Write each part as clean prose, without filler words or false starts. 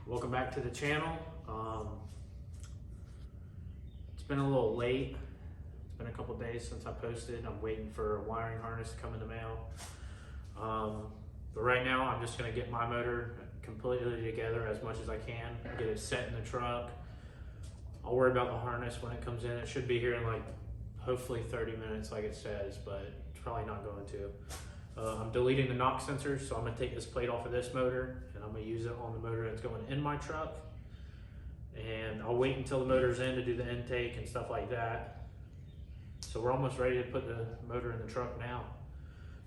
Welcome back to the channel. It's been a little late. It's been a couple days since I posted. I'm waiting for a wiring harness to come in the mail. But right now I'm just gonna get my motor completely together as much as I can, get it set in the truck. I'll worry about the harness when it comes in. It should be here in like hopefully 30 minutes like it says, but it's probably not going to. I'm deleting the knock sensors, so I'm gonna take this plate off of this motor and I'm gonna use it on the motor that's going in my truck. And I'll wait until the motor's in to do the intake and stuff like that. So we're almost ready to put the motor in the truck now.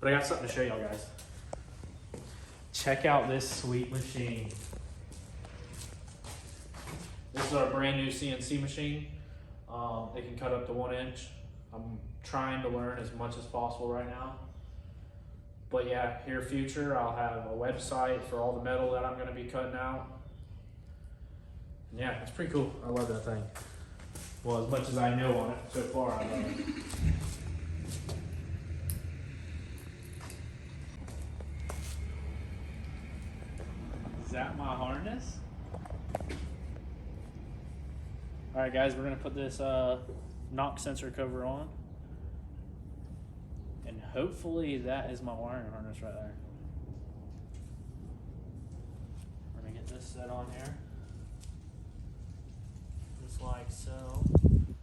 But I got something to show y'all guys. Check out this sweet machine. This is our brand new CNC machine. It can cut up to 1 inch. I'm trying to learn as much as possible right now. But yeah, here future, I'll have a website for all the metal that I'm gonna be cutting out. Yeah, it's pretty cool. I love that thing. Well, as much as I know on it so far, I love it. Is that my harness? All right, guys, we're gonna put this knock sensor cover on. And hopefully that is my wiring harness right there. We're gonna get this set on here. Just like so.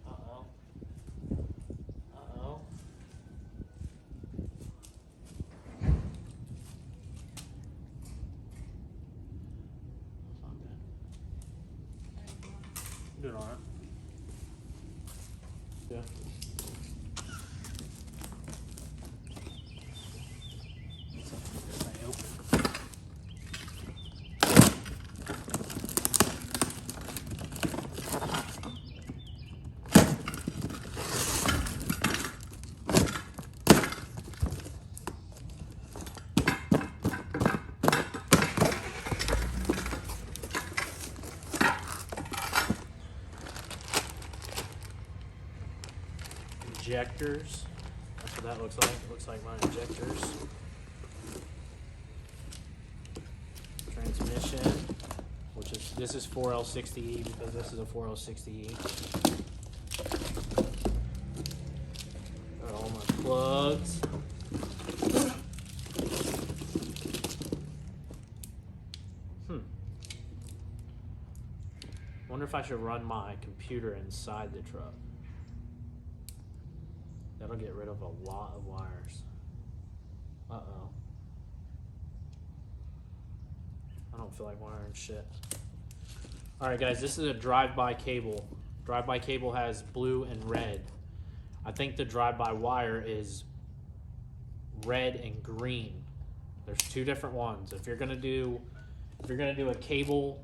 Uh-oh. Uh-oh. That's not good. Do it on it. Yeah. Injectors. That's what that looks like. It looks like my injectors. Transmission, which is, this is 4L60E because this is a 4L60E. Got all my plugs. Wonder if I should run my computer inside the truck. That'll get rid of a lot of wires. Uh-oh. I don't feel like wiring shit. All right, guys, this is a drive-by cable. Drive-by cable has blue and red. I think the drive-by wire is red and green. There's two different ones. If you're gonna do a cable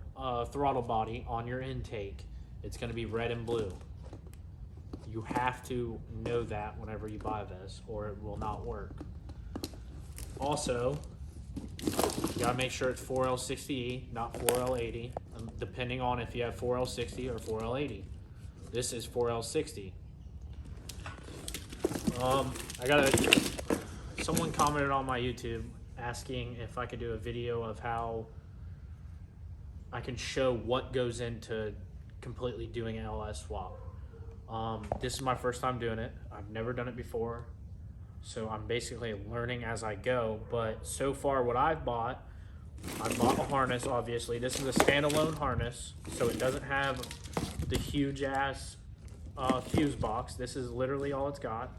throttle body on your intake, it's gonna be red and blue. You have to know that whenever you buy this, or it will not work. Also, you gotta make sure it's 4L60E, not 4L80, depending on if you have 4L60 or 4L80. This is 4L60. Someone commented on my YouTube asking if I could do a video of how I can show what goes into completely doing an LS swap. This is my first time doing it. I've never done it before, so I'm basically learning as I go. But so far what I bought a harness, obviously. This is a standalone harness, so it doesn't have the huge ass fuse box. This is literally all it's got.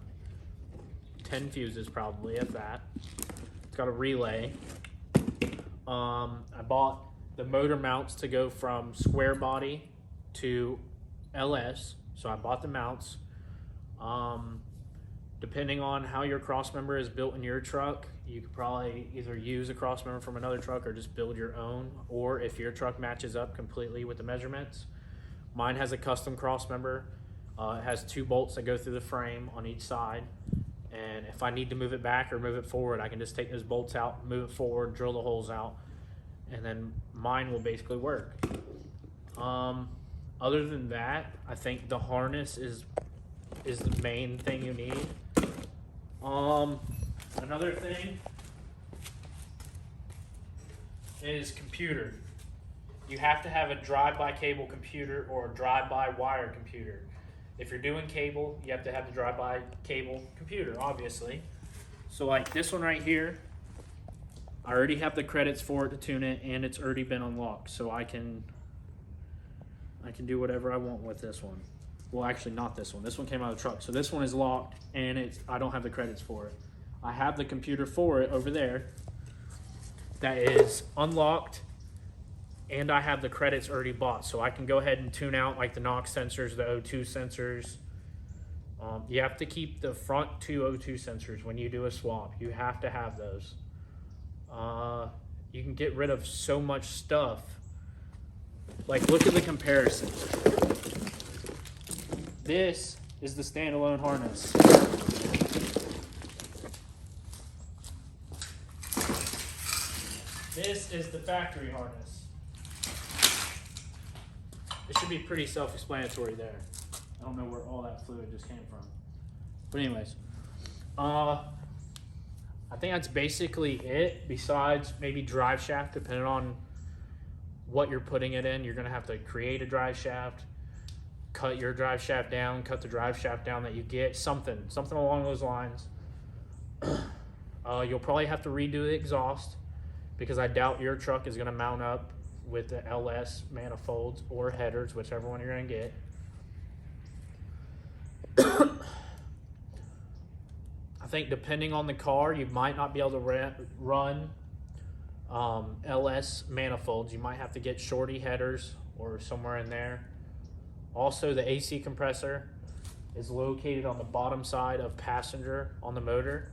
10 fuses probably, if that. It's got a relay. I bought the motor mounts to go from square body to LS. So I bought the mounts. Depending on how your crossmember is built in your truck, you could probably either use a crossmember from another truck or just build your own, or if your truck matches up completely with the measurements. Mine has a custom crossmember. It has 2 bolts that go through the frame on each side, and if I need to move it back or move it forward, I can just take those bolts out, move it forward, drill the holes out, and then mine will basically work. Other than that, I think the harness is the main thing you need. Another thing is computer. you have to have a drive-by cable computer or a drive-by wire computer. If you're doing cable, you have to have the drive-by cable computer, obviously. So like this one right here, I already have the credits for it to tune it, and it's already been unlocked, so I can do whatever I want with this one. Well, actually not this one. This one came out of the truck. So this one is locked, and I don't have the credits for it. I have the computer for it over there that is unlocked, and I have the credits already bought, so I can go ahead and tune out like the NOx sensors, the O2 sensors. You have to keep the front 2 O2 sensors when you do a swap. You have to have those. You can get rid of so much stuff. Like, look at the comparison. This is the standalone harness. This is the factory harness. It should be pretty self-explanatory there. I don't know where all that fluid just came from. But anyways, I think that's basically it, besides maybe drive shaft, depending on what you're putting it in. You're gonna have to create a drive shaft, cut your drive shaft down, cut the drive shaft down that you get, something along those lines. You'll probably have to redo the exhaust, because I doubt your truck is gonna mount up with the LS manifolds or headers, whichever one you're gonna get. I think depending on the car, you might not be able to run LS manifolds. You might have to get shorty headers or somewhere in there. Also, the AC compressor is located on the bottom side of passenger on the motor.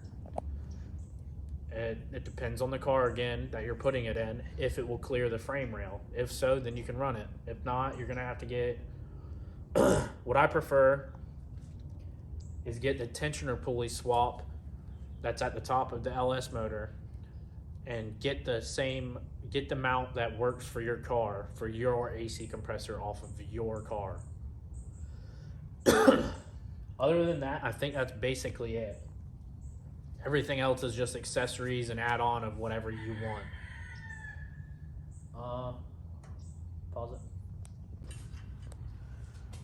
It depends on the car, again, that you're putting it in, if it will clear the frame rail. If so, then you can run it. If not, you're gonna have to get, what I prefer is get the tensioner pulley swap that's at the top of the LS motor, and get the mount that works for your car, for your AC compressor off of your car. Other than that, I think that's basically it. Everything else is just accessories and add-on of whatever you want. Pause it.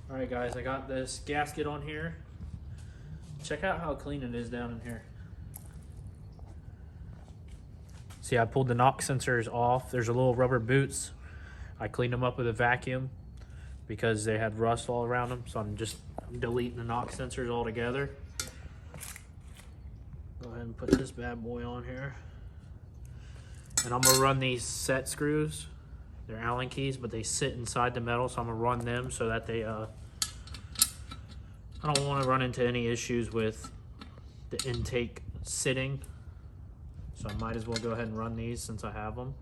All right, guys, I got this gasket on here. Check out how clean it is down in here. See, I pulled the NOx sensors off. There's a little rubber boots. I cleaned them up with a vacuum because they had rust all around them. So I'm deleting the NOx sensors altogether. Go ahead and put this bad boy on here. And I'm gonna run these set screws. They're Allen keys, but they sit inside the metal. So I'm gonna run them so that they, I don't wanna run into any issues with the intake sitting. So I might as well go ahead and run these since I have them.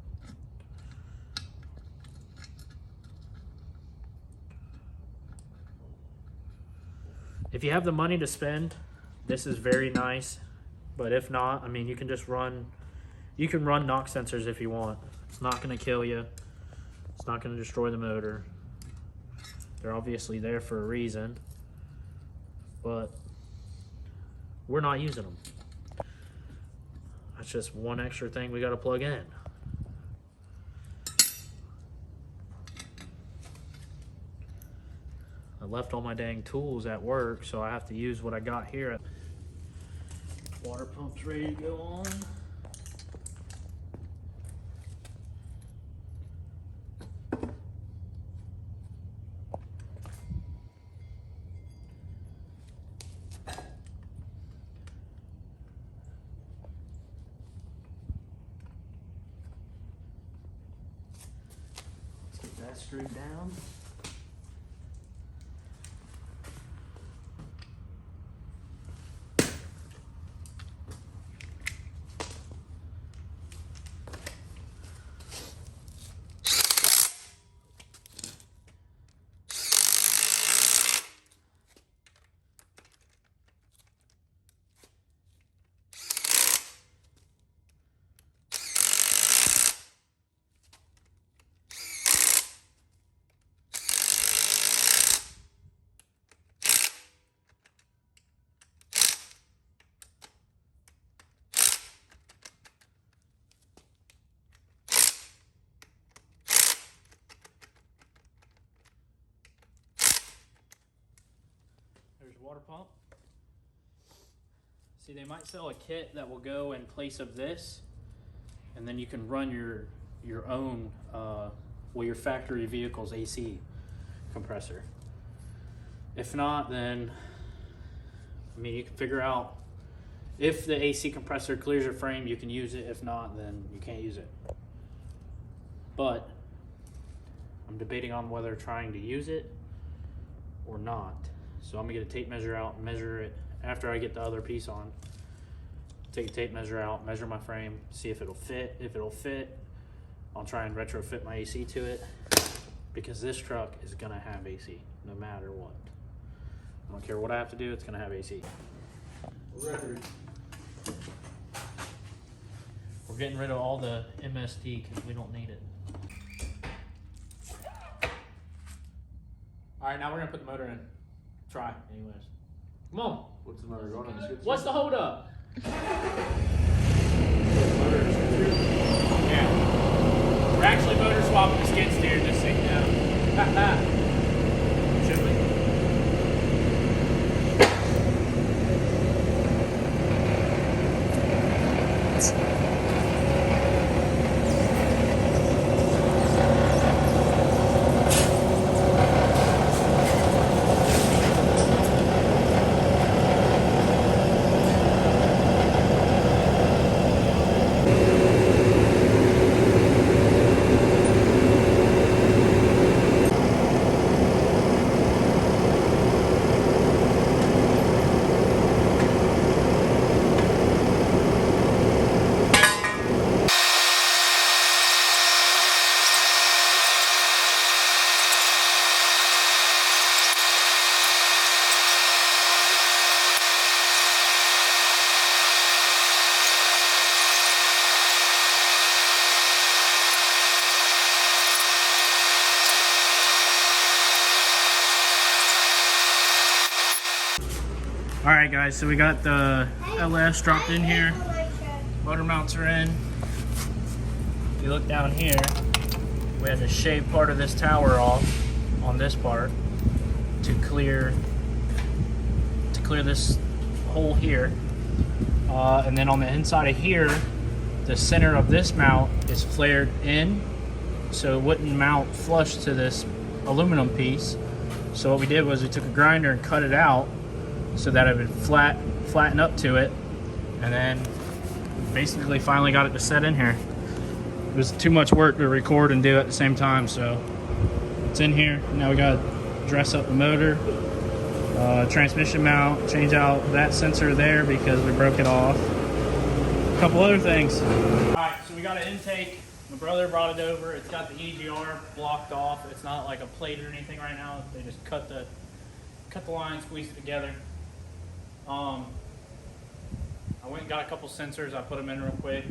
If you have the money to spend, this is very nice. But if not, I mean, you can run NOx sensors if you want. It's not gonna kill you. It's not gonna destroy the motor. They're obviously there for a reason, but we're not using them. That's just one extra thing we gotta plug in. I left all my dang tools at work, so I have to use what I got here. Water pump's ready to go on. Let's get that screwed down. water pump. See, they might sell a kit that will go in place of this, and then you can run your own, your factory vehicle's AC compressor. If not, then, I mean, you can figure out if the AC compressor clears your frame, you can use it. If not, then you can't use it. But I'm debating on whether trying to use it or not. So I'm gonna get a tape measure out and measure it after I get the other piece on. Take a tape measure out, measure my frame, see if it'll fit. If it'll fit, I'll try and retrofit my AC to it, because this truck is gonna have AC no matter what. I don't care what I have to do, it's gonna have AC. Record. We're getting rid of all the MSD because we don't need it. All right, now we're gonna put the motor in. Try, anyways. Come on. What's the motor going on? What's the hold up? Motor Yeah. We're actually motor swapping the skid steer this thing now. Should we? All right, guys, so we got the LS dropped in here. Motor mounts are in. If you look down here, we had to shave part of this tower off on this part to clear this hole here. And then on the inside of here, the center of this mount is flared in, so it wouldn't mount flush to this aluminum piece. So what we did was we took a grinder and cut it out so that it would flatten up to it, and then basically finally got it to set in here. It was too much work to record and do at the same time, so it's in here. Now we got to dress up the motor, transmission mount, change out that sensor there because we broke it off. A couple other things. All right, so we got an intake. My brother brought it over. It's got the EGR blocked off. It's not like a plate or anything right now. They just cut the line, squeezed it together. I went and got a couple sensors. I put them in real quick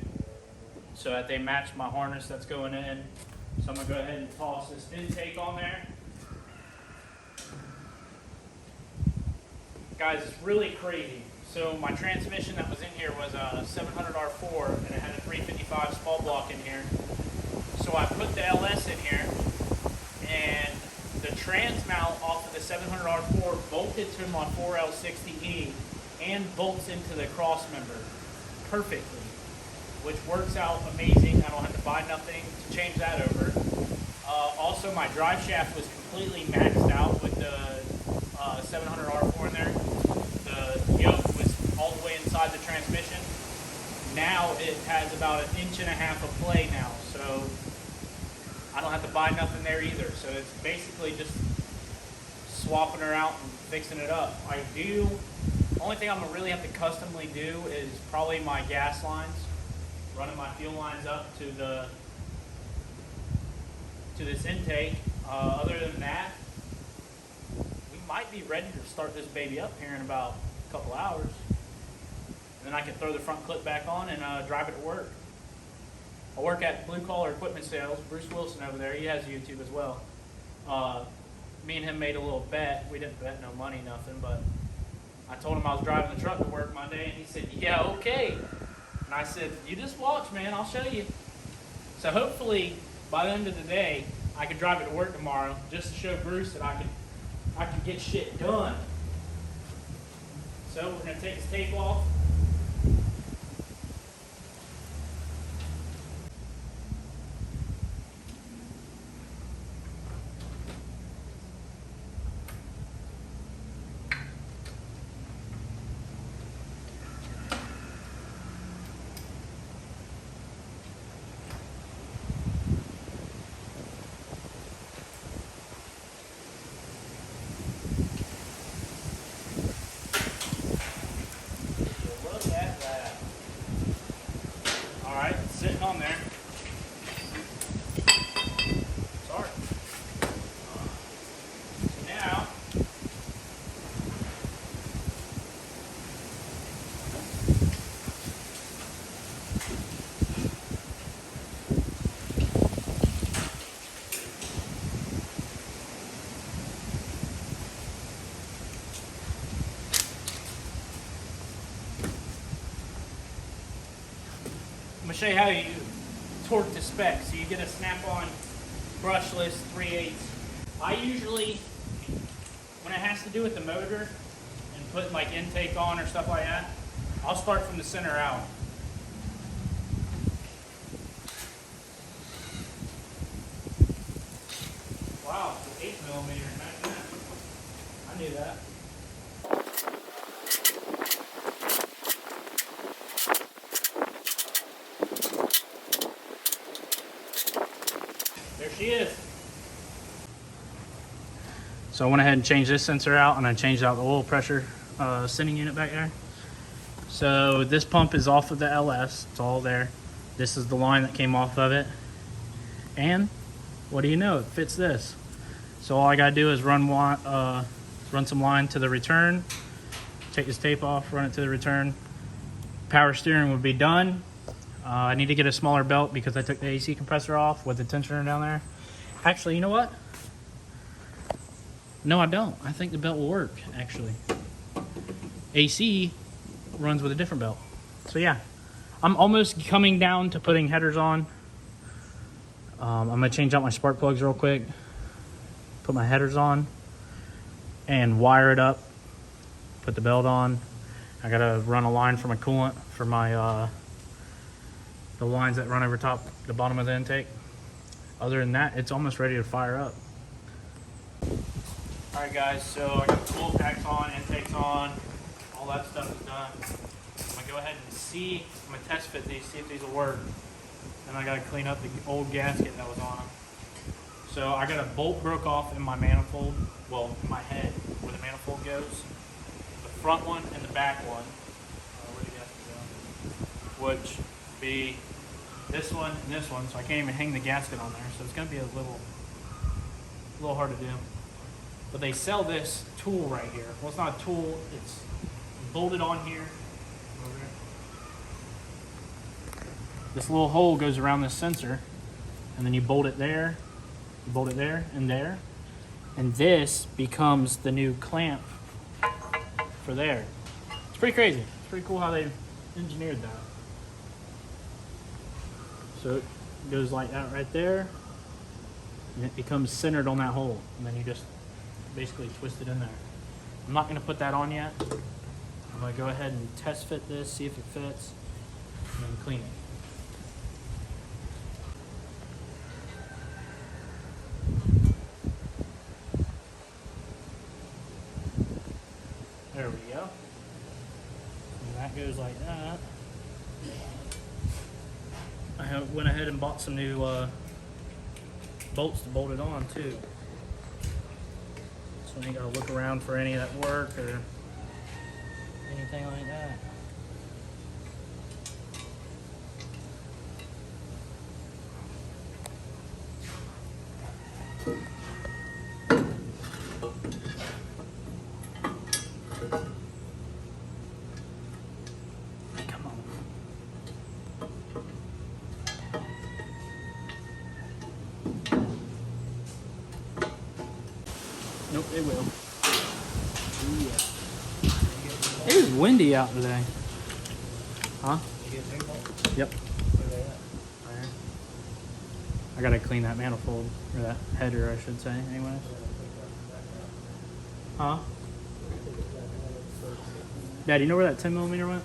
so that they match my harness that's going in. So I'm gonna go ahead and toss this intake on there. Guys, it's really crazy. So my transmission that was in here was a 700 R4 and it had a 355 small block in here. So I put the LS in here, and the trans mount off of the 700 R4 bolted to my 4L60E and bolts into the cross member perfectly, which works out amazing. I don't have to buy nothing to change that over. Also, my drive shaft was completely maxed out with the 700 R4 in there. The yoke was all the way inside the transmission. Now it has about 1.5 inches of play now, so I don't have to buy nothing there either. So it's basically just swapping her out and fixing it up. Only thing I'm gonna really have to customly do is probably my gas lines, running my fuel lines up to this intake. Other than that, we might be ready to start this baby up here in about a couple hours. And then I can throw the front clip back on and drive it to work. I work at Blue Collar Equipment Sales. Bruce Wilson over there, he has YouTube as well. Me and him made a little bet. We didn't bet no money, nothing, but I told him I was driving the truck to work Monday, and he said, yeah, okay. And I said, you just watch, man, I'll show you. So hopefully, by the end of the day, I can drive it to work tomorrow, just to show Bruce that I can get shit done. So we're going to take his tape off. Look at that. All right, it's sitting on there. Sorry. So now, I'm going to show you how you torque the spec. So you get a snap-on brushless 3/8. I usually, when it has to do with the motor and putting like intake on or stuff like that, I'll start from the center out. Wow, 8mm, imagine that. I knew that. There she is. So I went ahead and changed this sensor out, and I changed out the oil pressure sending unit back there. So this pump is off of the LS, it's all there. This is the line that came off of it. And what do you know, it fits this. So all I gotta do is run some line to the return, take this tape off, run it to the return. Power steering would be done. I need to get a smaller belt because I took the AC compressor off with the tensioner down there. Actually, you know what? No, I don't. I think the belt will work, actually. AC runs with a different belt. So yeah, I'm almost coming down to putting headers on. I'm gonna change out my spark plugs real quick, put my headers on, and wire it up, put the belt on. I gotta run a line for my coolant for my the lines that run over top the bottom of the intake. Other than that, it's almost ready to fire up. All right guys, so I got the fuel packs on, intakes on, all that stuff is done. I'm gonna go ahead and see, I'm gonna test fit these, see if these will work. Then I gotta clean up the old gasket that was on them. So I got a bolt broke off in my manifold, well, in my head, where the manifold goes. The front one and the back one, where the gasket goes, which be this one and this one, so I can't even hang the gasket on there, so it's going to be a little hard to do. But they sell this tool right here. Well, it's not a tool, it's bolted on here. This little hole goes around this sensor, and then you bolt it there, and there, and this becomes the new clamp for there. It's pretty crazy. It's pretty cool how they engineered that. So it goes like that right there, and it becomes centered on that hole, and then you just basically twist it in there. I'm not going to put that on yet. I'm going to go ahead and test fit this, see if it fits, and then clean it. There we go. And that goes like that. I went ahead and bought some new bolts to bolt it on too. So I ain't gotta look around for any that work or anything like that. Come on. Nope, it will. Ooh, yeah. It is windy out today. Huh? Yep. I gotta clean that manifold, or that header I should say, anyways. Huh? Dad, you know where that 10mm went?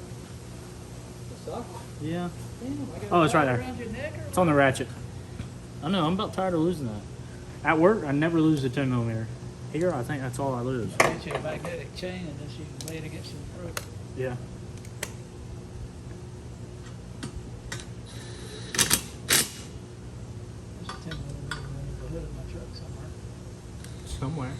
The sock? Yeah. Damn, I got Oh, it's right there. around your neck or It's on the ratchet. I know, I'm about tired of losing that. At work, I never lose the 10mm. Here, I think that's all I lose. Get you a magnetic chain and then you can lay it against the throat. Yeah. There's a 10mm under the hood of my truck somewhere. Somewhere.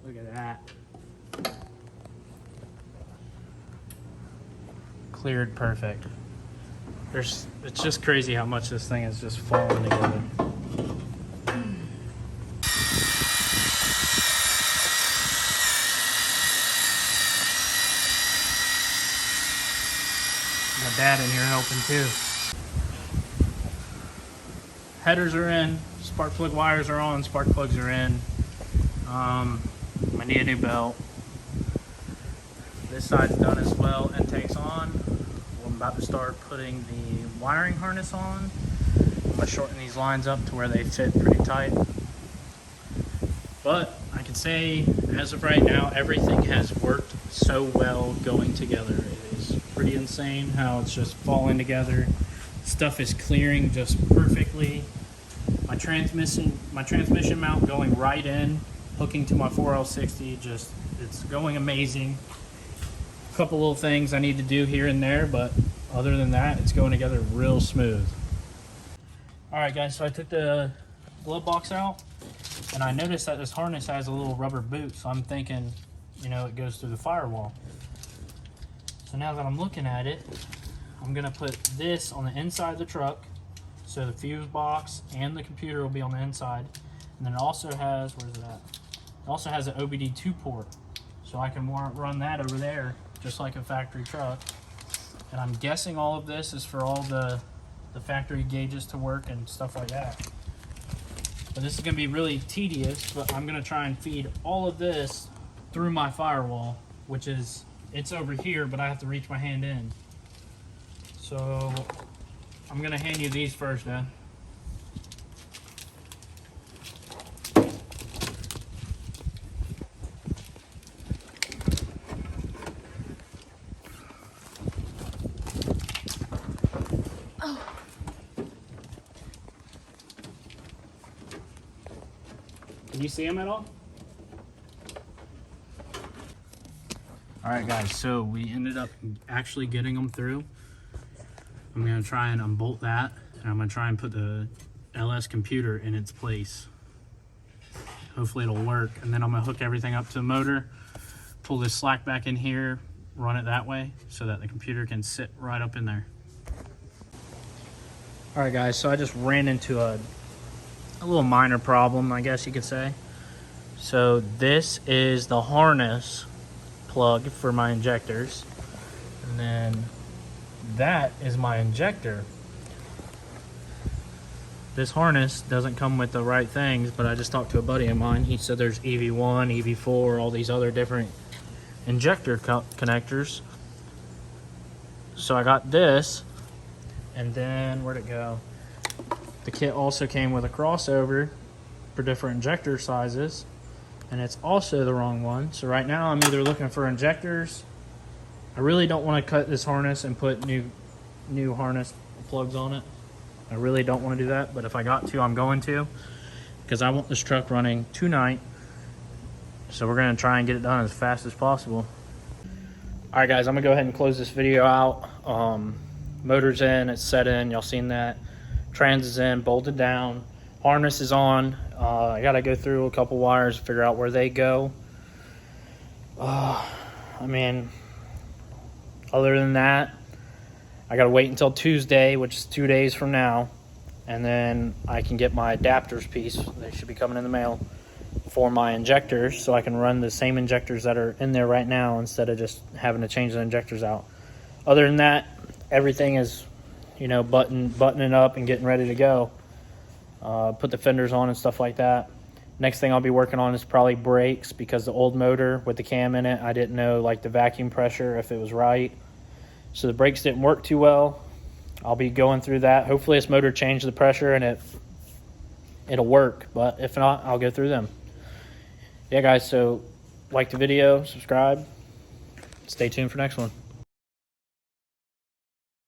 Look at that. Cleared perfect. It's just crazy how much this thing is just falling together. My dad in here helping too. Headers are in, spark plug wires are on, spark plugs are in. I need a new belt. This side's done as well, intake's on. I'm about to start putting the wiring harness on. I'm gonna shorten these lines up to where they fit pretty tight. But I can say, as of right now, everything has worked so well going together. It is pretty insane how it's just falling together. Stuff is clearing just perfectly. My transmission mount going right in, hooking to my 4L60, just it's going amazing. A couple little things I need to do here and there, but other than that, it's going together real smooth. All right, guys, so I took the glove box out, and I noticed that this harness has a little rubber boot, so I'm thinking, you know, it goes through the firewall. So now that I'm looking at it, I'm gonna put this on the inside of the truck, so the fuse box and the computer will be on the inside. And then it also has, where's it at? It also has an OBD2 port, so I can run that over there, just like a factory truck. And I'm guessing all of this is for all the factory gauges to work and stuff like that. But this is gonna be really tedious, but I'm gonna try and feed all of this through my firewall, which is, it's over here, but I have to reach my hand in. So I'm gonna hand you these first, Dad. Can you see them at all? All right, guys, so we ended up actually getting them through. I'm gonna try and unbolt that, and I'm gonna try and put the LS computer in its place. Hopefully it'll work, and then I'm gonna hook everything up to the motor, pull this slack back in here, run it that way so that the computer can sit right up in there. All right, guys, so I just ran into a little minor problem, I guess you could say. So this is the harness plug for my injectors, and then that is my injector. This harness doesn't come with the right things, but I just talked to a buddy of mine. He said there's EV1, EV4, all these other different injector connectors. So I got this, and then where'd it go? The kit also came with a crossover for different injector sizes, and it's also the wrong one. So right now I'm either looking for injectors. I really don't want to cut this harness and put new harness plugs on it. I really don't want to do that, but if I got to, I'm going to, because I want this truck running tonight. So we're going to try and get it done as fast as possible. All right, guys, I'm going to go ahead and close this video out. Motor's in, it's set in, y'all seen that. Trans is in, bolted down. Harness is on. I got to go through a couple wires, figure out where they go. I mean, other than that, I got to wait until Tuesday, which is 2 days from now, and then I can get my adapters piece. They should be coming in the mail for my injectors, so I can run the same injectors that are in there right now instead of just having to change the injectors out. Other than that, everything is, you know, buttoning up and getting ready to go. Put the fenders on and stuff like that. Next thing I'll be working on is probably brakes, because the old motor with the cam in it, I didn't know like the vacuum pressure, if it was right. So the brakes didn't work too well. I'll be going through that. Hopefully this motor changed the pressure and it'll work, but if not, I'll go through them. Yeah, guys, so like the video, subscribe, stay tuned for next one.